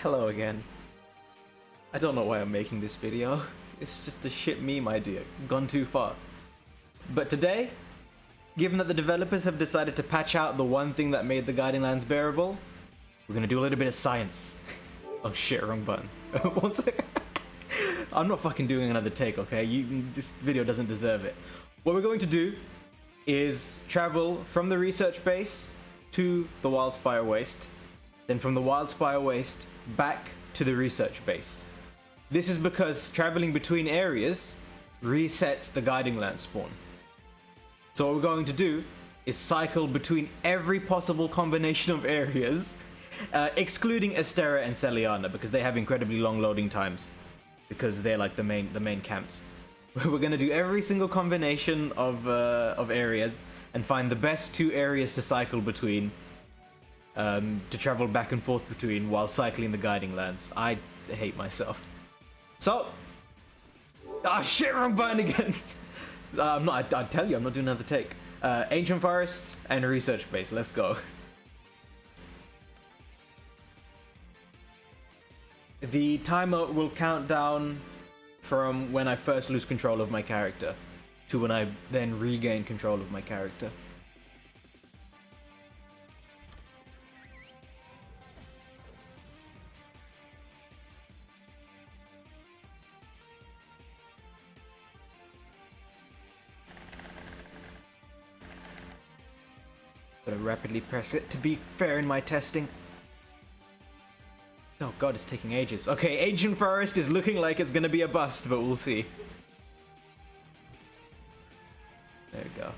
Hello again. I don't know why I'm making this video. It's just a shit meme idea, gone too far. But today, given that the developers have decided to patch out the one thing that made the Guiding Lands bearable, we're gonna do a little bit of science. Oh shit, wrong button. One second. I'm not fucking doing another take, okay? This video doesn't deserve it. What we're going to do is travel from the research base to the Wildspire Waste, then from the Wildspire Waste back to the research base. This is because traveling between areas resets the Guiding Land spawn. So what we're going to do is cycle between every possible combination of areas, excluding Astera and Selinana because they have incredibly long loading times because they're like the main camps. We're gonna do every single combination of areas and find the best two areas to cycle between, to travel back and forth between while cycling the Guiding Lands. I hate myself. So, shit, wrong button again. I tell you, I'm not doing another take. Ancient Forest and Research Base, let's go. The timer will count down from when I first lose control of my character to when I then regain control of my character. Gotta rapidly press it to be fair in my testing. Oh god, it's taking ages. Okay, Ancient Forest is looking like it's gonna be a bust, but we'll see. There we go.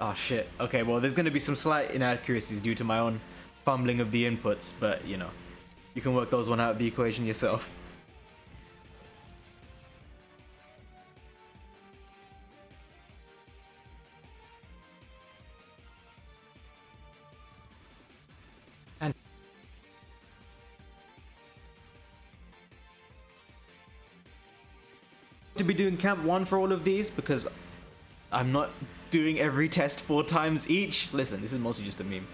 Oh shit. Okay, well there's gonna be some slight inaccuracies due to my own fumbling of the inputs, but you know, you can work those one out of the equation yourself. To be doing camp 1 for all of these because I'm not doing every test 4 times each. Listen, this is mostly just a meme.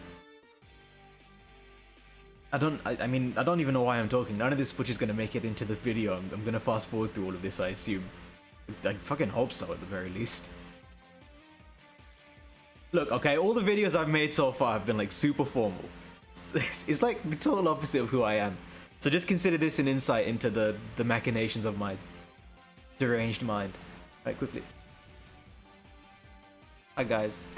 I mean, I don't even know why I'm talking. None of this footage is going to make it into the video. I'm going to fast forward through all of this, I assume. I fucking hope so, at the very least. Look, okay, all the videos I've made so far have been like super formal. It's like the total opposite of who I am. So just consider this an insight into the machinations of my deranged mind. Right, quickly. Hi guys.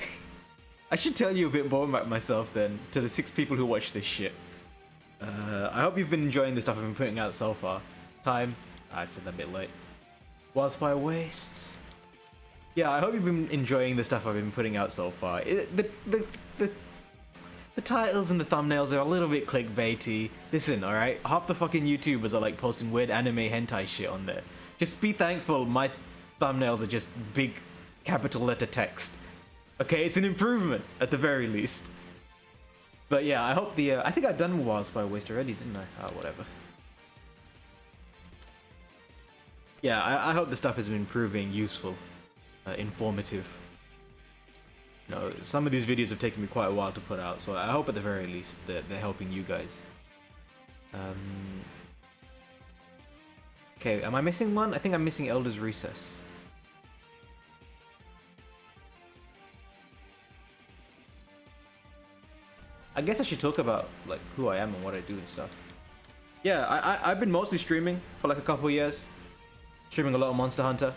I should tell you a bit more about myself then, to the 6 people who watch this shit. I hope you've been enjoying the stuff I've been putting out so far. Time? It's a bit late. Wildspire Waste. Yeah, I hope you've been enjoying the stuff I've been putting out so far. The titles and the thumbnails are a little bit clickbaity. Listen, alright? Half the fucking YouTubers are like posting weird anime hentai shit on there. Just be thankful my thumbnails are just big capital letter text. Okay, it's an improvement at the very least. But yeah, I hope I think I've done Wildspire Waste already, didn't I? Oh, whatever. Yeah, I hope the stuff has been proving useful, informative. You know, some of these videos have taken me quite a while to put out, so I hope at the very least that they're helping you guys. Okay, am I missing one? I think I'm missing Elder's Recess. I guess I should talk about like who I am and what I do and stuff. Yeah, I've been mostly streaming for like a couple of years. Streaming a lot of Monster Hunter.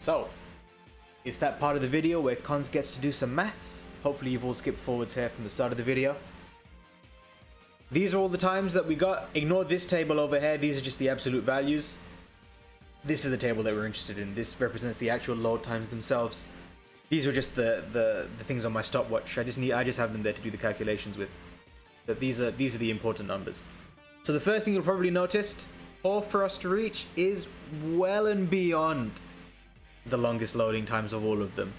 So, it's that part of the video where Cons gets to do some maths. Hopefully you've all skipped forwards here from the start of the video. These are all the times that we got. Ignore this table over here, these are just the absolute values. This is the table that we're interested in. This represents the actual load times themselves. These are just the things on my stopwatch. I just have them there to do the calculations with. But these are the important numbers. So the first thing you'll probably notice, hoarfrost reach is well and beyond the longest loading times of all of them.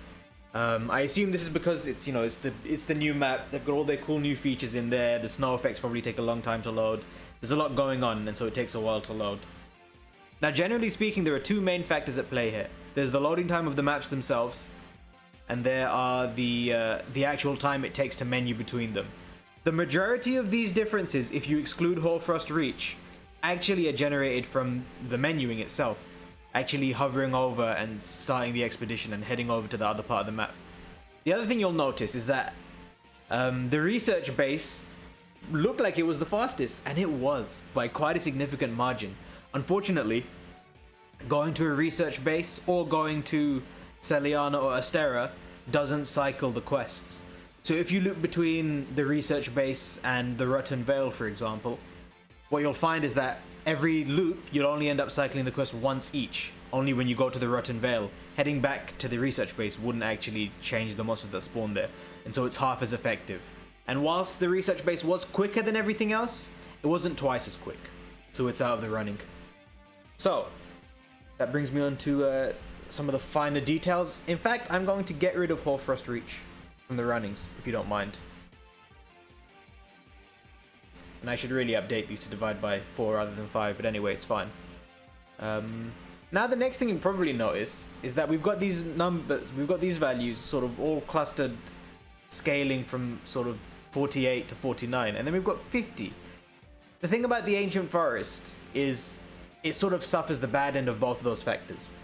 I assume this is because it's the new map. They've got all their cool new features in there. The snow effects probably take a long time to load. There's a lot going on, and so it takes a while to load. Now, generally speaking, there are two main factors at play here. There's the loading time of the maps themselves, and there are the actual time it takes to menu between them. The majority of these differences, if you exclude hoarfrost reach, actually are generated from the menuing itself. Actually hovering over and starting the expedition and heading over to the other part of the map. The other thing you'll notice is that the research base looked like it was the fastest, and it was by quite a significant margin. Unfortunately, going to a research base or going to Selinana or Astera doesn't cycle the quests. So if you look between the research base and the Rotten Vale, for example, what you'll find is that every loop you'll only end up cycling the quest once each, only when you go to the Rotten Vale. Heading back to the research base wouldn't actually change the monsters that spawn there, and so it's half as effective. And whilst the research base was quicker than everything else, it wasn't twice as quick, so it's out of the running. So, that brings me on to some of the finer details. In fact, I'm going to get rid of hoarfrost reach from the runnings, if you don't mind. And I should really update these to divide by 4 rather than 5, but anyway, it's fine. Now the next thing you'll probably notice is that we've got these numbers, we've got these values sort of all clustered, scaling from sort of 48 to 49, and then we've got 50. The thing about the ancient forest is it sort of suffers the bad end of both of those factors.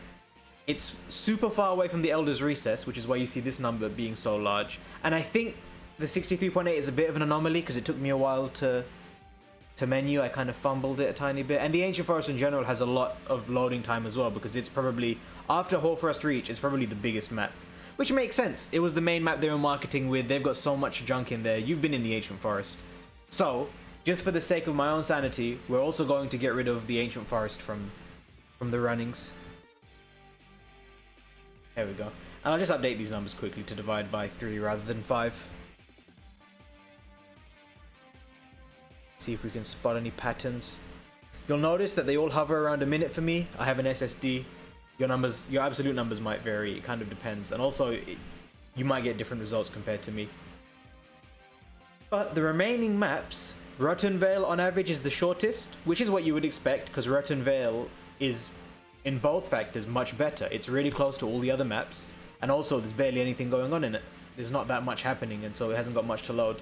It's super far away from the Elder's Recess, which is why you see this number being so large. And I think the 63.8 is a bit of an anomaly because it took me a while to menu. I kind of fumbled it a tiny bit. And the Ancient Forest in general has a lot of loading time as well, because it's probably, after Hoarfrost Reach, it's probably the biggest map. Which makes sense. It was the main map they were marketing with. They've got so much junk in there. You've been in the Ancient Forest. So, just for the sake of my own sanity, we're also going to get rid of the Ancient Forest from the runnings. There we go. And I'll just update these numbers quickly to divide by 3 rather than 5. See if we can spot any patterns. You'll notice that they all hover around a minute for me. I have an SSD. Your absolute numbers might vary. It kind of depends. And also, you might get different results compared to me. But the remaining maps, Rotten Vale on average is the shortest, which is what you would expect, because Rotten Vale is, in both factors, much better. It's really close to all the other maps, and also there's barely anything going on in it. There's not that much happening, and so it hasn't got much to load.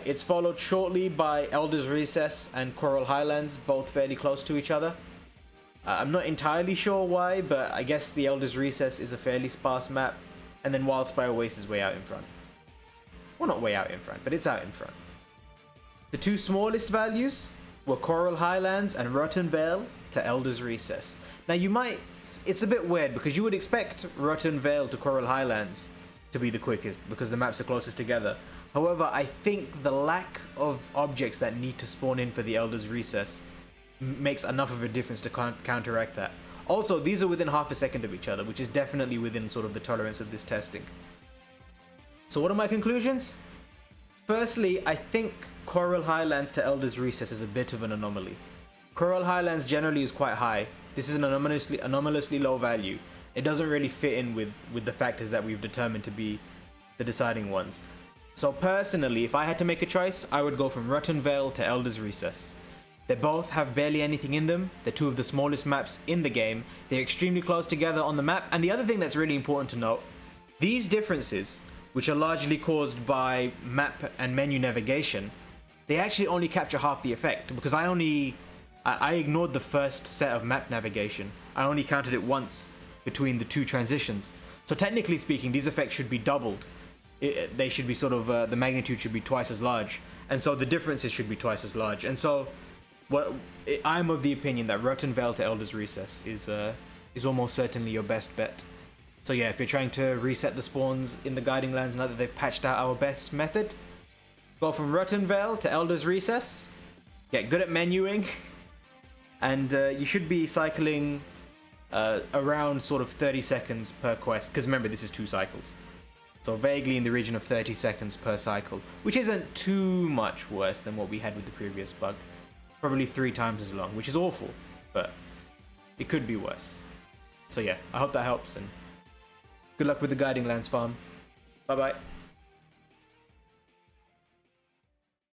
It's followed shortly by Elder's Recess and Coral Highlands, both fairly close to each other. I'm not entirely sure why, but I guess the Elder's Recess is a fairly sparse map, and then Wildspire Waste is way out in front. Well, not way out in front, but it's out in front. The two smallest values were Coral Highlands and Rotten Vale to Elder's Recess. Now it's a bit weird because you would expect Rotten Vale to Coral Highlands to be the quickest because the maps are closest together. However, I think the lack of objects that need to spawn in for the Elder's Recess makes enough of a difference to counteract that. Also, these are within half a second of each other, which is definitely within sort of the tolerance of this testing. So what are my conclusions? Firstly, I think Coral Highlands to Elder's Recess is a bit of an anomaly. Coral Highlands generally is quite high. This is an anomalously low value. It doesn't really fit in with the factors that we've determined to be the deciding ones. So personally, if I had to make a choice, I would go from Rotten Vale to Elder's Recess. They both have barely anything in them. They're two of the smallest maps in the game. They're extremely close together on the map. And the other thing that's really important to note, these differences, which are largely caused by map and menu navigation, they actually only capture half the effect, because I ignored the first set of map navigation. I only counted it once between the two transitions. So technically speaking, these effects should be doubled. They should be sort of, the magnitude should be twice as large. And so the differences should be twice as large. And so I'm of the opinion that Rotten Vale to Elder's Recess is almost certainly your best bet. So yeah, if you're trying to reset the spawns in the Guiding Lands now that they've patched out our best method, go from Rotten Vale to Elder's Recess, get good at menuing, and you should be cycling around sort of 30 seconds per quest, because remember this is 2 cycles. So vaguely in the region of 30 seconds per cycle, which isn't too much worse than what we had with the previous bug. Probably 3 times as long, which is awful, but it could be worse. So yeah, I hope that helps, and good luck with the Guiding Lands farm. Bye bye.